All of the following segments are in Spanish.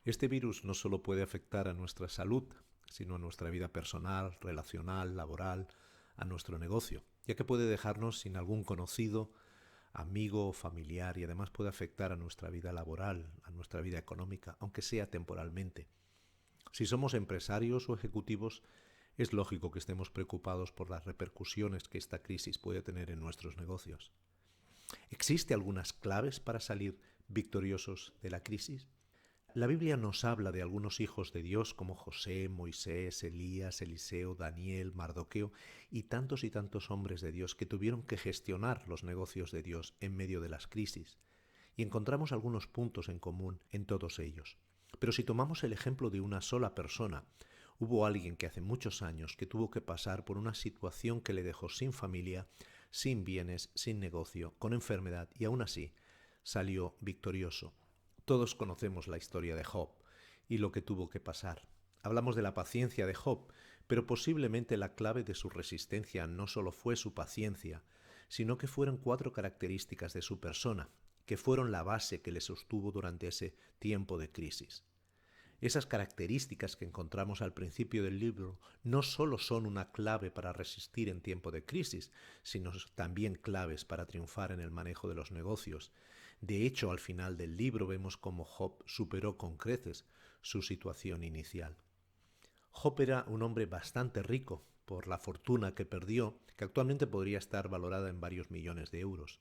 Este virus no solo puede afectar a nuestra salud, sino a nuestra vida personal, relacional, laboral, a nuestro negocio, ya que puede dejarnos sin algún conocido, amigo o familiar y además puede afectar a nuestra vida laboral, a nuestra vida económica, aunque sea temporalmente. Si somos empresarios o ejecutivos, es lógico que estemos preocupados por las repercusiones que esta crisis puede tener en nuestros negocios. ¿Existe algunas claves para salir victoriosos de la crisis? La Biblia nos habla de algunos hijos de Dios como José, Moisés, Elías, Eliseo, Daniel, Mardoqueo y tantos hombres de Dios que tuvieron que gestionar los negocios de Dios en medio de las crisis. Y encontramos algunos puntos en común en todos ellos. Pero si tomamos el ejemplo de una sola persona, hubo alguien que hace muchos años que tuvo que pasar por una situación que le dejó sin familia, sin bienes, sin negocio, con enfermedad y aún así salió victorioso. Todos conocemos la historia de Job y lo que tuvo que pasar. Hablamos de la paciencia de Job, pero posiblemente la clave de su resistencia no solo fue su paciencia, sino que fueron 4 características de su persona, que fueron la base que le sostuvo durante ese tiempo de crisis. Esas características que encontramos al principio del libro no solo son una clave para resistir en tiempo de crisis, sino también claves para triunfar en el manejo de los negocios. De hecho, al final del libro vemos cómo Job superó con creces su situación inicial. Job era un hombre bastante rico por la fortuna que perdió, que actualmente podría estar valorada en varios millones de euros,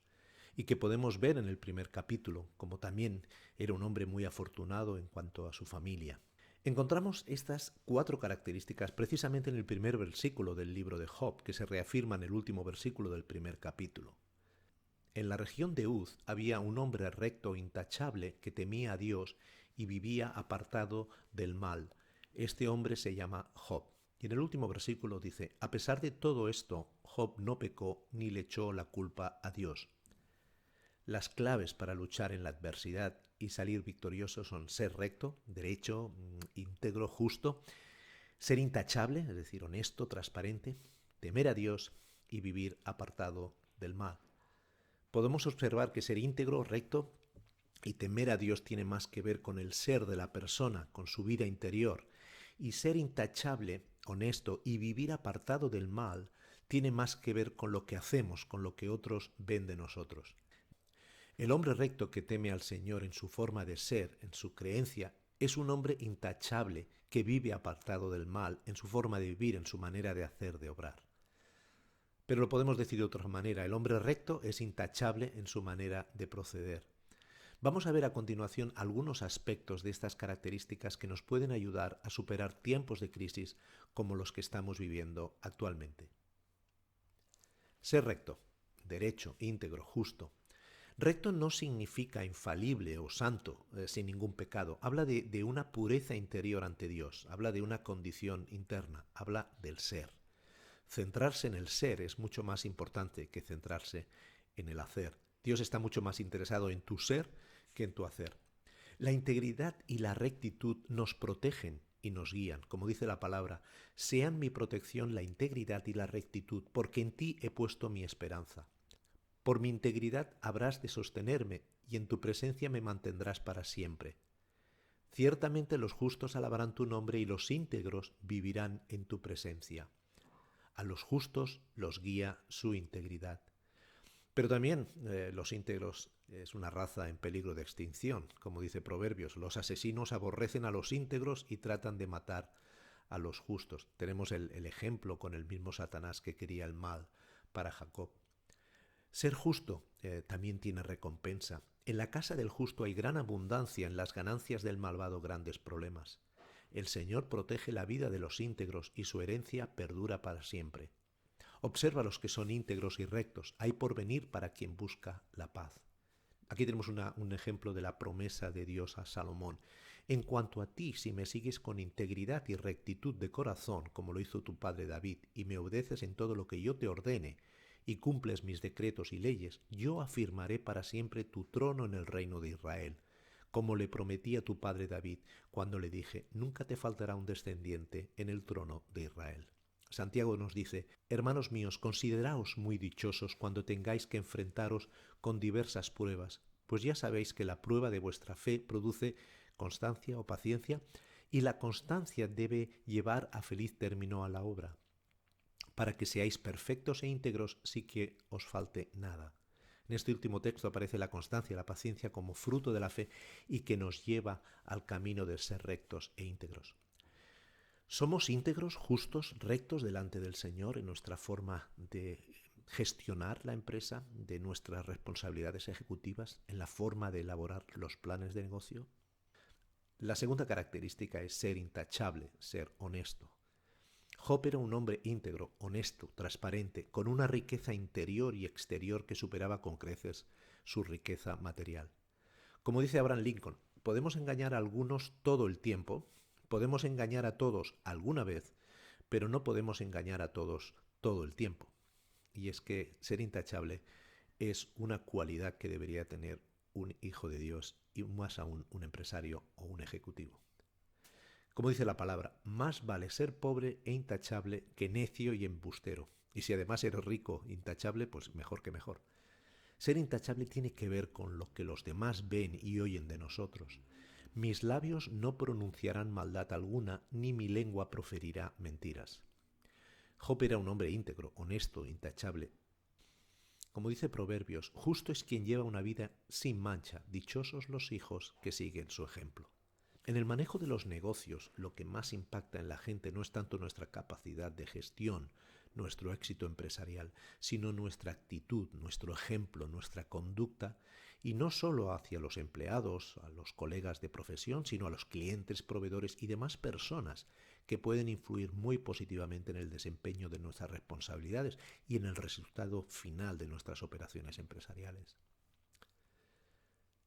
y que podemos ver en el primer capítulo, como también era un hombre muy afortunado en cuanto a su familia. Encontramos estas 4 características precisamente en el primer versículo del libro de Job, que se reafirma en el último versículo del primer capítulo. En la región de Uz había un hombre recto e intachable que temía a Dios y vivía apartado del mal. Este hombre se llama Job. Y en el último versículo dice, a pesar de todo esto, Job no pecó ni le echó la culpa a Dios. Las claves para luchar en la adversidad y salir victorioso son ser recto, derecho, íntegro, justo, ser intachable, es decir, honesto, transparente, temer a Dios y vivir apartado del mal. Podemos observar que ser íntegro, recto y temer a Dios tiene más que ver con el ser de la persona, con su vida interior. Y ser intachable, honesto y vivir apartado del mal tiene más que ver con lo que hacemos, con lo que otros ven de nosotros. El hombre recto que teme al Señor en su forma de ser, en su creencia, es un hombre intachable que vive apartado del mal, en su forma de vivir, en su manera de hacer, de obrar. Pero lo podemos decir de otra manera, el hombre recto es intachable en su manera de proceder. Vamos a ver a continuación algunos aspectos de estas características que nos pueden ayudar a superar tiempos de crisis como los que estamos viviendo actualmente. Ser recto, derecho, íntegro, justo. Recto no significa infalible o santo, sin ningún pecado. Habla de una pureza interior ante Dios, habla de una condición interna, habla del ser. Centrarse en el ser es mucho más importante que centrarse en el hacer. Dios está mucho más interesado en tu ser que en tu hacer. La integridad y la rectitud nos protegen y nos guían. Como dice la palabra, sean mi protección la integridad y la rectitud, porque en ti he puesto mi esperanza. Por mi integridad habrás de sostenerme y en tu presencia me mantendrás para siempre. Ciertamente los justos alabarán tu nombre y los íntegros vivirán en tu presencia. A los justos los guía su integridad. Pero también los íntegros es una raza en peligro de extinción. Como dice Proverbios, los asesinos aborrecen a los íntegros y tratan de matar a los justos. Tenemos el ejemplo con el mismo Satanás que quería el mal para Jacob. Ser justo también tiene recompensa. En la casa del justo hay gran abundancia, en las ganancias del malvado grandes problemas. El Señor protege la vida de los íntegros y su herencia perdura para siempre. Observa los que son íntegros y rectos. Hay porvenir para quien busca la paz. Aquí tenemos un ejemplo de la promesa de Dios a Salomón. En cuanto a ti, si me sigues con integridad y rectitud de corazón, como lo hizo tu padre David, y me obedeces en todo lo que yo te ordene, y cumples mis decretos y leyes, yo afirmaré para siempre tu trono en el reino de Israel, como le prometí a tu padre David, cuando le dije, nunca te faltará un descendiente en el trono de Israel. Santiago nos dice, hermanos míos, consideraos muy dichosos cuando tengáis que enfrentaros con diversas pruebas, pues ya sabéis que la prueba de vuestra fe produce constancia o paciencia, y la constancia debe llevar a feliz término a la obra, para que seáis perfectos e íntegros sin que os falte nada. En este último texto aparece la constancia, la paciencia como fruto de la fe y que nos lleva al camino de ser rectos e íntegros. ¿Somos íntegros, justos, rectos delante del Señor en nuestra forma de gestionar la empresa, de nuestras responsabilidades ejecutivas, en la forma de elaborar los planes de negocio? La segunda característica es ser intachable, ser honesto. Job era un hombre íntegro, honesto, transparente, con una riqueza interior y exterior que superaba con creces su riqueza material. Como dice Abraham Lincoln, podemos engañar a algunos todo el tiempo, podemos engañar a todos alguna vez, pero no podemos engañar a todos todo el tiempo. Y es que ser intachable es una cualidad que debería tener un hijo de Dios y más aún un empresario o un ejecutivo. Como dice la palabra, más vale ser pobre e intachable que necio y embustero. Y si además eres rico, intachable, pues mejor que mejor. Ser intachable tiene que ver con lo que los demás ven y oyen de nosotros. Mis labios no pronunciarán maldad alguna, ni mi lengua proferirá mentiras. Job era un hombre íntegro, honesto, intachable. Como dice Proverbios, justo es quien lleva una vida sin mancha, dichosos los hijos que siguen su ejemplo. En el manejo de los negocios, lo que más impacta en la gente no es tanto nuestra capacidad de gestión, nuestro éxito empresarial, sino nuestra actitud, nuestro ejemplo, nuestra conducta, y no solo hacia los empleados, a los colegas de profesión, sino a los clientes, proveedores y demás personas que pueden influir muy positivamente en el desempeño de nuestras responsabilidades y en el resultado final de nuestras operaciones empresariales.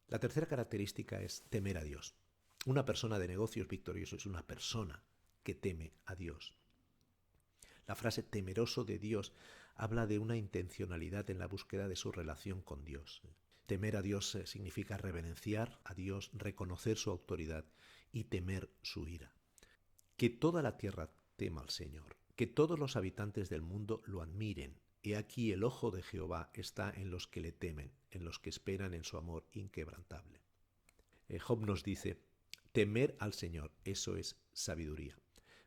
La tercera característica es temer a Dios. Una persona de negocios victorioso es una persona que teme a Dios. La frase temeroso de Dios habla de una intencionalidad en la búsqueda de su relación con Dios. Temer a Dios significa reverenciar a Dios, reconocer su autoridad y temer su ira. Que toda la tierra tema al Señor, que todos los habitantes del mundo lo admiren. He aquí el ojo de Jehová está en los que le temen, en los que esperan en su amor inquebrantable. Job nos dice, temer al Señor, eso es sabiduría.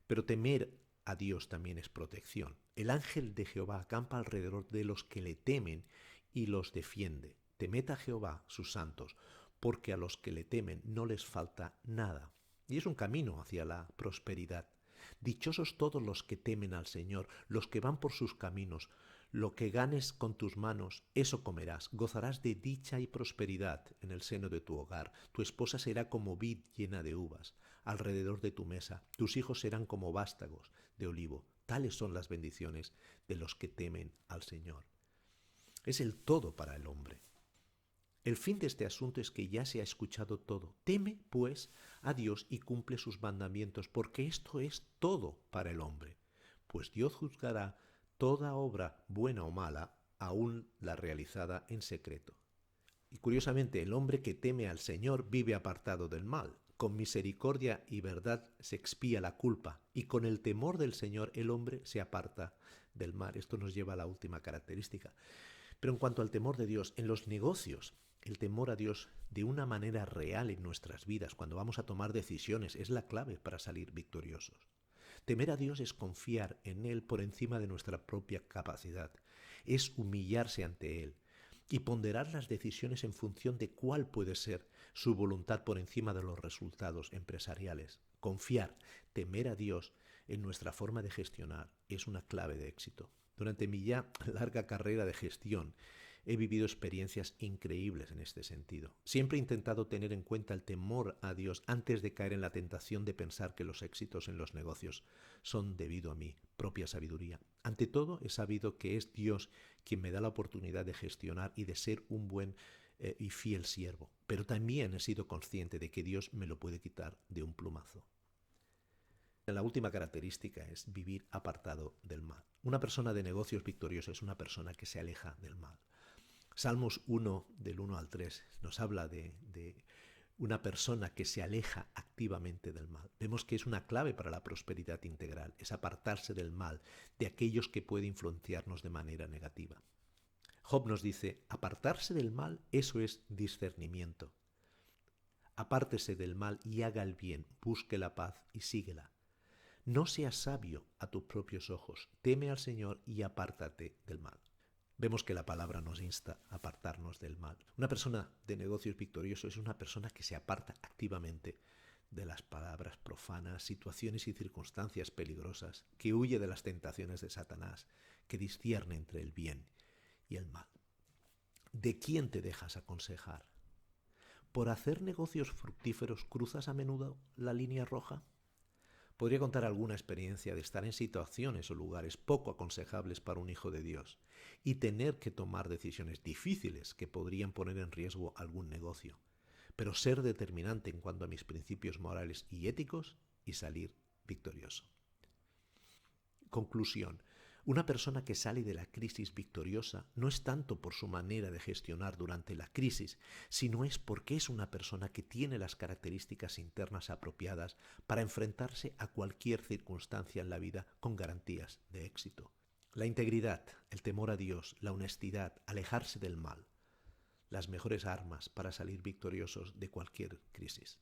Pero temer a Dios también es protección. El ángel de Jehová acampa alrededor de los que le temen y los defiende. Temed a Jehová, sus santos, porque a los que le temen no les falta nada. Y es un camino hacia la prosperidad. Dichosos todos los que temen al Señor, los que van por sus caminos. Lo que ganes con tus manos, eso comerás. Gozarás de dicha y prosperidad en el seno de tu hogar. Tu esposa será como vid llena de uvas alrededor de tu mesa. Tus hijos serán como vástagos de olivo. Tales son las bendiciones de los que temen al Señor. Es el todo para el hombre. El fin de este asunto es que ya se ha escuchado todo. Teme, pues, a Dios y cumple sus mandamientos, porque esto es todo para el hombre. Pues Dios juzgará toda obra, buena o mala, aún la realizada en secreto. Y curiosamente, el hombre que teme al Señor vive apartado del mal. Con misericordia y verdad se expía la culpa, y con el temor del Señor el hombre se aparta del mal. Esto nos lleva a la última característica. Pero en cuanto al temor de Dios, en los negocios, el temor a Dios de una manera real en nuestras vidas, cuando vamos a tomar decisiones, es la clave para salir victoriosos. Temer a Dios es confiar en Él por encima de nuestra propia capacidad, es humillarse ante Él y ponderar las decisiones en función de cuál puede ser su voluntad por encima de los resultados empresariales. Confiar, temer a Dios en nuestra forma de gestionar es una clave de éxito. Durante mi ya larga carrera de gestión he vivido experiencias increíbles en este sentido. Siempre he intentado tener en cuenta el temor a Dios antes de caer en la tentación de pensar que los éxitos en los negocios son debido a mi propia sabiduría. Ante todo, he sabido que es Dios quien me da la oportunidad de gestionar y de ser un buen y fiel siervo. Pero también he sido consciente de que Dios me lo puede quitar de un plumazo. La última característica es vivir apartado del mal. Una persona de negocios victoriosa es una persona que se aleja del mal. Salmos 1, del 1 al 3, nos habla de una persona que se aleja activamente del mal. Vemos que es una clave para la prosperidad integral, es apartarse del mal, de aquellos que pueden influenciarnos de manera negativa. Job nos dice, apartarse del mal, eso es discernimiento. Apártese del mal y haga el bien, busque la paz y síguela. No seas sabio a tus propios ojos, teme al Señor y apártate del mal. Vemos que la palabra nos insta a apartarnos del mal. Una persona de negocios victorioso es una persona que se aparta activamente de las palabras profanas, situaciones y circunstancias peligrosas, que huye de las tentaciones de Satanás, que discierne entre el bien y el mal. ¿De quién te dejas aconsejar? ¿Por hacer negocios fructíferos cruzas a menudo la línea roja? Podría contar alguna experiencia de estar en situaciones o lugares poco aconsejables para un hijo de Dios y tener que tomar decisiones difíciles que podrían poner en riesgo algún negocio, pero ser determinante en cuanto a mis principios morales y éticos y salir victorioso. Conclusión. Una persona que sale de la crisis victoriosa no es tanto por su manera de gestionar durante la crisis, sino es porque es una persona que tiene las características internas apropiadas para enfrentarse a cualquier circunstancia en la vida con garantías de éxito. La integridad, el temor a Dios, la honestidad, alejarse del mal, las mejores armas para salir victoriosos de cualquier crisis.